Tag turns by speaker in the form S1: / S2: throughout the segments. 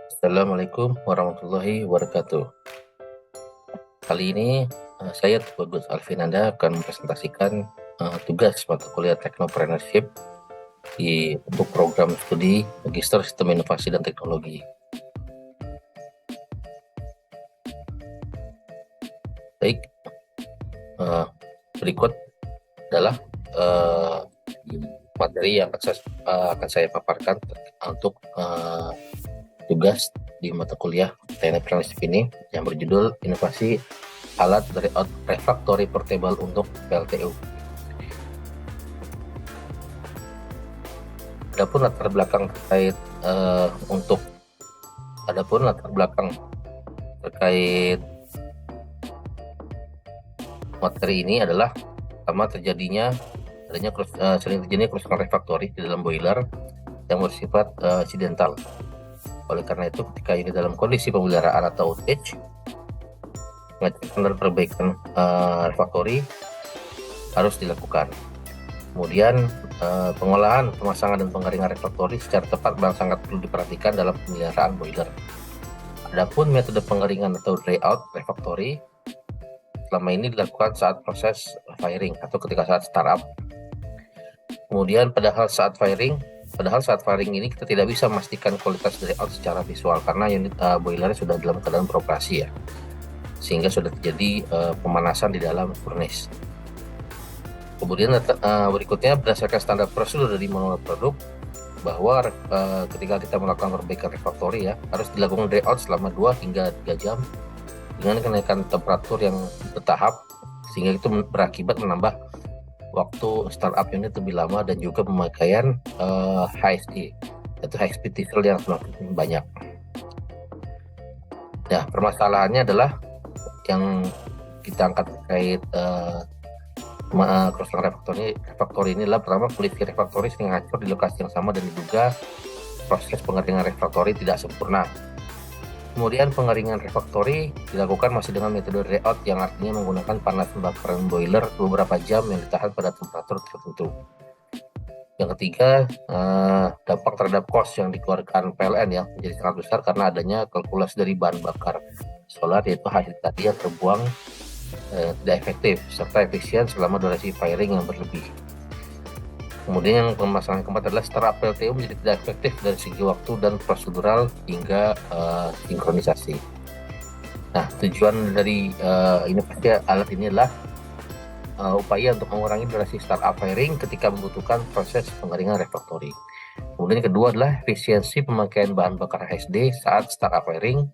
S1: Assalamualaikum warahmatullahi wabarakatuh. Kali ini saya Tubagus Alvinanda akan mempresentasikan tugas mata kuliah Technopreneurship untuk program studi Magister Sistem Inovasi dan Teknologi. Baik, berikut adalah materi yang akan saya paparkan untuk tugas di mata kuliah Technopreneurship ini yang berjudul Inovasi Alat Refractory Portable untuk PLTU. Adapun latar belakang terkait materi ini adalah pertama sering terjadinya kerusakan refraktori di dalam boiler yang bersifat insidental. Oleh karena itu, ketika ini dalam kondisi pemeliharaan atau outage, pengecekan dan perbaikan refraktori harus dilakukan. Kemudian pengolahan, pemasangan dan pengeringan refraktori secara tepat dan sangat perlu diperhatikan dalam pemeliharaan boiler. Adapun metode pengeringan atau dry out refraktori selama ini dilakukan saat proses firing atau ketika saat startup. Kemudian padahal saat firing ini kita tidak bisa memastikan kualitas dry out secara visual karena unit boiler sudah dalam keadaan beroperasi ya, sehingga sudah terjadi pemanasan di dalam furnace. Kemudian berikutnya berdasarkan standar prosedur dari manual produk bahwa ketika kita melakukan perbaikan refraktori ya harus dilakukan dry out selama 2 hingga 3 jam dengan kenaikan temperatur yang bertahap, sehingga itu berakibat menambah waktu startup unit lebih lama dan juga pemakaian HSE atau high speed diesel yang semakin banyak. Nah, permasalahannya adalah yang kita angkat terkait kerusakan refraktori ini adalah pertama, kondisi refraktori sering hancur di lokasi yang sama dan diduga proses pengeringan refraktori tidak sempurna. Kemudian pengeringan refraktori dilakukan masih dengan metode dry out yang artinya menggunakan panas pembakaran boiler beberapa jam yang ditahan pada temperatur tertentu. Yang ketiga, dampak terhadap cost yang dikeluarkan PLN ya menjadi sangat besar karena adanya kalkulasi dari bahan bakar solar, yaitu hasil tadi yang terbuang tidak efektif serta efisien selama durasi firing yang berlebih. Kemudian yang permasalahan keempat adalah startup PLTU menjadi tidak efektif dari segi waktu dan prosedural hingga sinkronisasi. Nah, tujuan dari inovasi alat ini adalah upaya untuk mengurangi durasi startup firing ketika membutuhkan proses pengeringan refraktori. Kemudian yang kedua adalah efisiensi pemakaian bahan bakar HSD saat startup firing.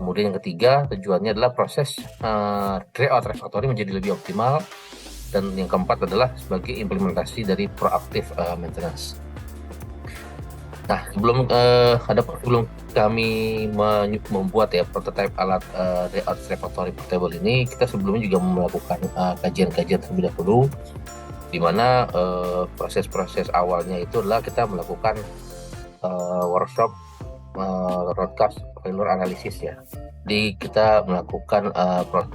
S1: Kemudian yang ketiga, tujuannya adalah proses dry out refraktori menjadi lebih optimal. Dan yang keempat adalah sebagai implementasi dari proaktif maintenance. Nah, sebelum kami membuat ya prototipe alat dry out refraktori portable ini, kita sebelumnya juga melakukan kajian-kajian terlebih dahulu, di mana proses-proses awalnya itu adalah kita melakukan workshop root cause failure analysis ya. Jadi kita melakukan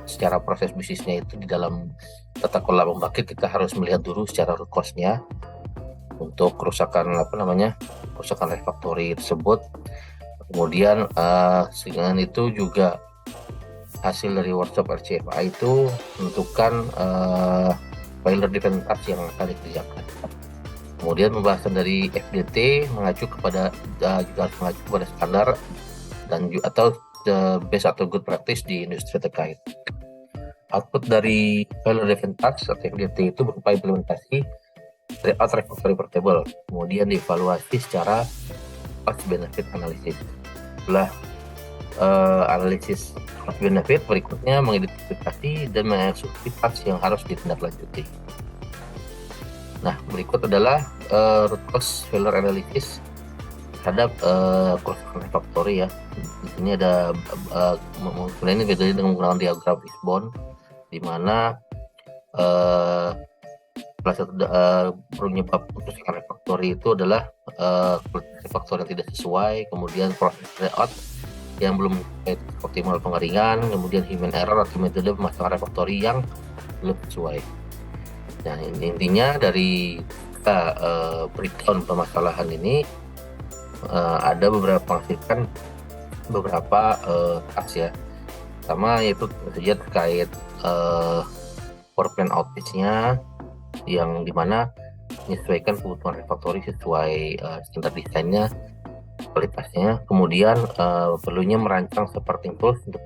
S1: secara proses bisnisnya itu di dalam tata kelola pembangkit, kita harus melihat dulu secara root cause-nya untuk kerusakan refraktori tersebut. Kemudian dengan itu juga hasil dari workshop RCFA itu menentukan failure defense task yang akan dikerjakan. Kemudian pembahasan dari FDT mengacu kepada standar dan atau best atau good practice di industri terkait. Output dari failure defense task atau FDT itu berupa implementasi dry out refraktori portable, kemudian dievaluasi secara cost benefit analysis. Setelah analisis cost benefit, berikutnya mengidentifikasi dan mengeksekusi task yang harus ditindaklanjuti. Nah, berikut adalah root cause failure analysis terhadap kerusakan refraktori ya. Di sini ada ini bedanya dengan menggunakan diagram Fishbone, di mana salah satu penyebab kerusakan refraktori itu adalah refraktori yang tidak sesuai, kemudian proses dry out yang belum optimal pengeringan, kemudian human error atau metode pemasangan refraktori yang belum sesuai. Nah, intinya dari breakdown permasalahan ini ada beberapa menghasilkan beberapa task ya. Pertama yaitu saja terkait power plan outage-nya, yang dimana menyesuaikan kebutuhan refactory sesuai standar desainnya, kualitasnya. Kemudian perlunya merancang supporting tools untuk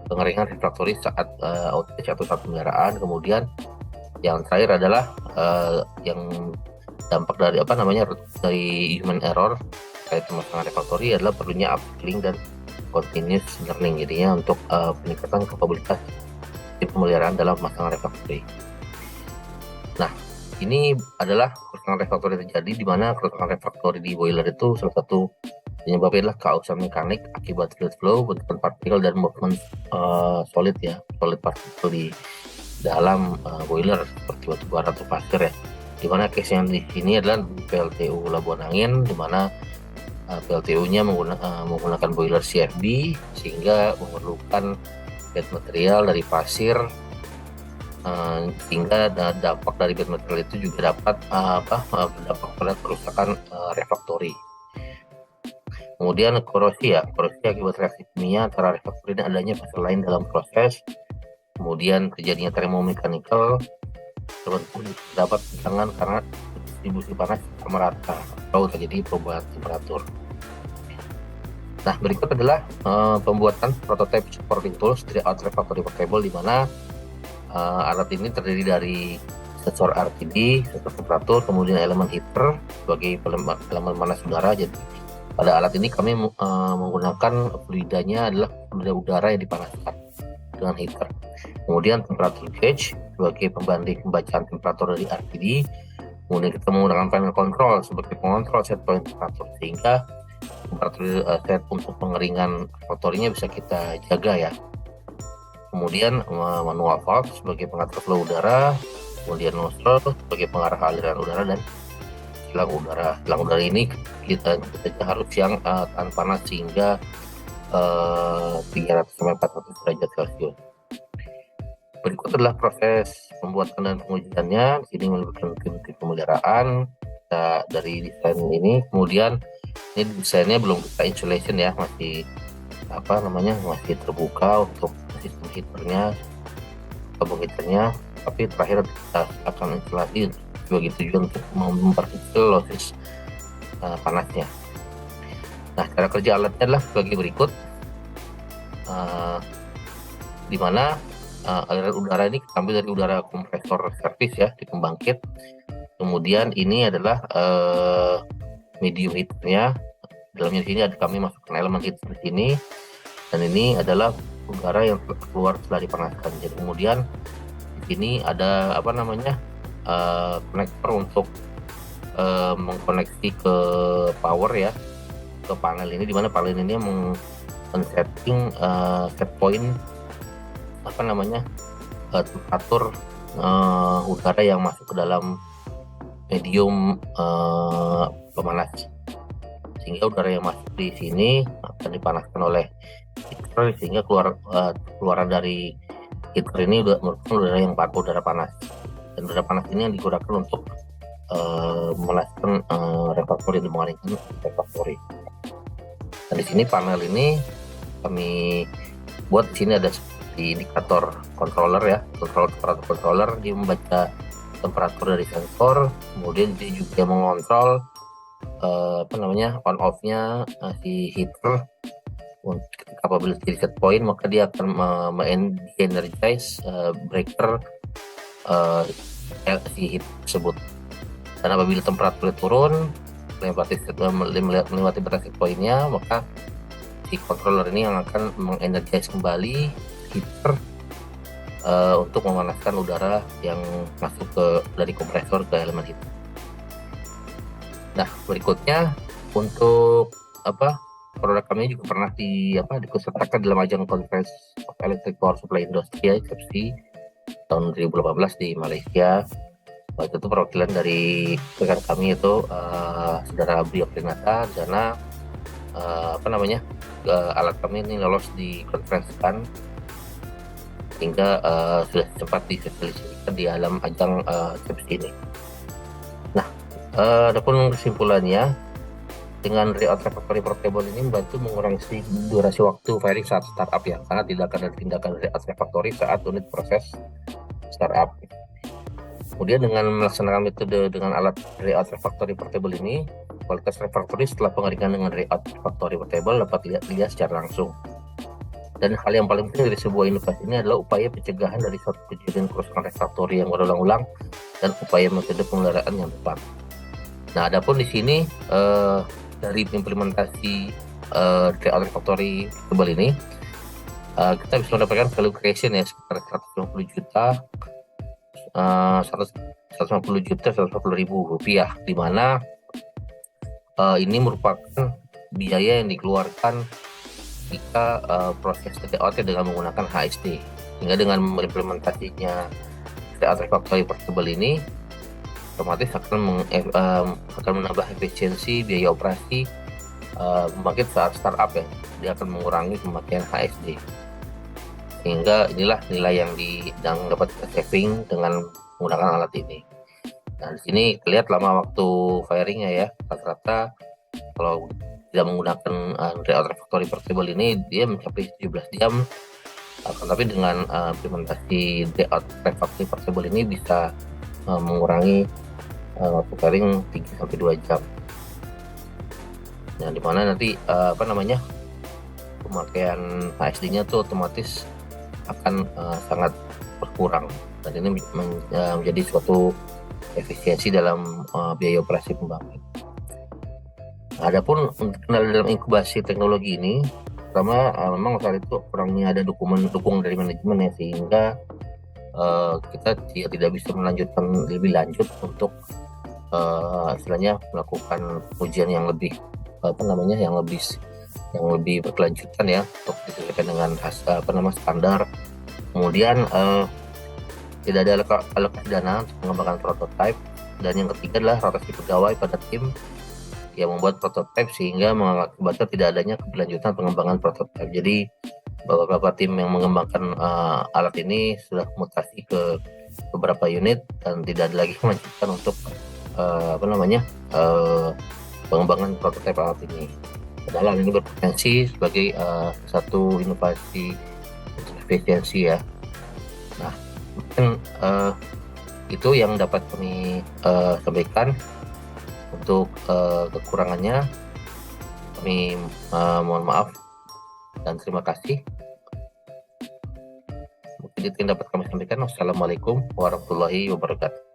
S1: pengeringan refactory saat outage atau saat pemeliharaan. Kemudian yang terakhir adalah yang dampak dari dari human error terkait pemasangan refactory adalah perlunya upskilling dan continuous learning, jadinya untuk peningkatan kapabilitas tim pemeliharaan dalam pemasangan refactory. Nah, ini adalah kerusakan refactory terjadi di mana kerusakan refactory di boiler itu salah satu penyebabnya adalah keausan mekanik akibat fluid flow, bentukan partikel dan movement solid partikel di dalam boiler seperti batu bara atau pasir ya. Dimana case yang di sini adalah PLTU Labuan Angin, dimana PLTU-nya menggunakan boiler CFB sehingga memerlukan bed material dari pasir, sehingga dampak dari bed material itu juga dapat berdampak pada kerusakan refactory. Kemudian korosi akibat reaksi kimia antara refactory dan adanya fase lain dalam proses. Kemudian terjadinya thermomechanical, terdapat tegangan karena distribusi panas merata atau terjadi perubahan temperatur. Nah, berikut adalah pembuatan prototype supporting tools dari out refactory portable, di mana alat ini terdiri dari sensor RTD, sensor temperatur, kemudian elemen heater sebagai elemen panas udara. Jadi pada alat ini kami menggunakan fluidanya adalah fluida udara yang dipanaskan dengan heater. Kemudian temperatur gauge sebagai pembanding pembacaan temperatur dari RTD. Kemudian kita menggunakan panel control sebagai pengontrol set point temperatur, sehingga temperatur set untuk pengeringan refactory-nya bisa kita jaga ya. Kemudian manual valve sebagai pengatur flow udara, kemudian nozzle sebagai pengarah aliran udara, dan silang udara. Silang udara ini kita harus yang tahan panas sehingga 300 sampai 400 derajat Celcius. Berikut adalah proses pembuatan dan pengujiannya. Di sini melibatkan tim pemeliharaan dari desain ini. Kemudian ini desainnya belum kita insulation ya, masih masih terbuka untuk sistem heaternya, tabung heaternya. Tapi terakhir kita akan insulasi sebagai tujuan untuk memperkecil losses panasnya. Nah, cara kerja alatnya adalah sebagai berikut, di mana aliran udara ini ambil dari udara kompresor servis ya di pembangkit. Kemudian ini adalah medium heaternya. Dalamnya di sini kami masukkan elemen heater di sini, dan ini adalah udara yang keluar setelah dipanaskan. Jadi kemudian di sini ada konektor untuk mengkoneksi ke power ya, ke panel ini, dimana panel ini men-setting set point temperatur udara yang masuk ke dalam medium pemanas, sehingga udara yang masuk di sini akan dipanaskan oleh heater, sehingga keluaran dari heater ini merupakan udara panas, dan udara panas ini yang digunakan untuk memanaskan refactory, untuk mengeringkan refactory. Dan di sini panel ini kami buat, di sini ada di indikator controller ya, controller dia membaca temperatur dari sensor, kemudian dia juga mengontrol on off-nya si heater. Untuk apabila jadi set point, maka dia akan energize breaker si heater tersebut. Dan apabila temperatur turun melewati batas set point-nya, maka si controller ini yang akan mengenergize kembali heater untuk memanaskan udara yang masuk dari kompresor ke elemen heater. Nah, berikutnya untuk produk kami juga pernah diikutsertakan dalam ajang Conference of Electric Power Supply Industry (CEPSI) tahun 2018 di Malaysia. Waktu itu perwakilan dari rekan kami itu saudara Brio Prinata, di sana alat kami ini lolos di conference kan, sehingga sudah sempat disosialisasikan di dalam ajang CEPSI ini. Nah, adapun kesimpulannya, dengan React Refactory Portable ini membantu mengurangi durasi waktu firing saat startup ya, karena tidak ada tindakan React Refactory saat unit proses startup. Kemudian dengan melaksanakan metode dengan alat React Refactory Portable ini, kualitas refactory setelah pengeringan dengan React Refactory Portable dapat dilihat secara langsung. Dan hal yang paling penting dari sebuah inovasi ini adalah upaya pencegahan dari suatu kejadian kerusakan refactory yang berulang-ulang dan upaya metode pemeliharaan yang tepat. Nah, adapun di sini dari implementasi React Refactory Portable ini, kita bisa mendapatkan value creation ya sekitar 150 juta, 150 juta, 150 ribu rupiah, di mana ini merupakan biaya yang dikeluarkan jika proses TTOT dengan menggunakan HSD. Sehingga dengan mengimplementasinya React Refactory Portable ini, otomatis akan menambah efisiensi biaya operasi pembangkit saat startup ya. Dia akan mengurangi pemakaian HSD. Sehingga inilah nilai yang dapat kita saving dengan menggunakan alat ini. Nah, di sini lihat lama waktu firingnya ya, rata-rata kalau tidak menggunakan React Refactory Portable ini dia mencapai 17 jam. Tapi dengan implementasi React Refactory Portable ini bisa mengurangi waktu firing 3-2 jam. Nah, dimana nanti pemakaian HSD-nya tuh otomatis akan sangat berkurang, dan ini menjadi suatu efisiensi dalam biaya operasi pembangkit. Adapun kendala dalam inkubasi teknologi ini, pertama memang saat itu kurangnya ada dokumen dukung dari manajemen ya, sehingga kita tidak bisa melanjutkan lebih lanjut untuk istilahnya melakukan ujian yang lebih yang lebih berkelanjutan ya, untuk disesuaikan dengan standar. Kemudian tidak ada alokasi dana untuk mengembangkan prototipe, dan yang ketiga adalah rotasi pegawai pada tim yang membuat prototipe, sehingga mengakibatkan tidak adanya keberlanjutan pengembangan prototipe. Jadi beberapa tim yang mengembangkan alat ini sudah mutasi ke beberapa unit dan tidak ada lagi melanjutkan untuk pengembangan prototipe alat ini. Padahal ini berpotensi sebagai satu inovasi efisiensi ya. Nah, mungkin itu yang dapat kami sampaikan. Untuk kekurangannya kami mohon maaf dan terima kasih. Mungkin itu yang dapat kami sampaikan. Wassalamualaikum warahmatullahi wabarakatuh.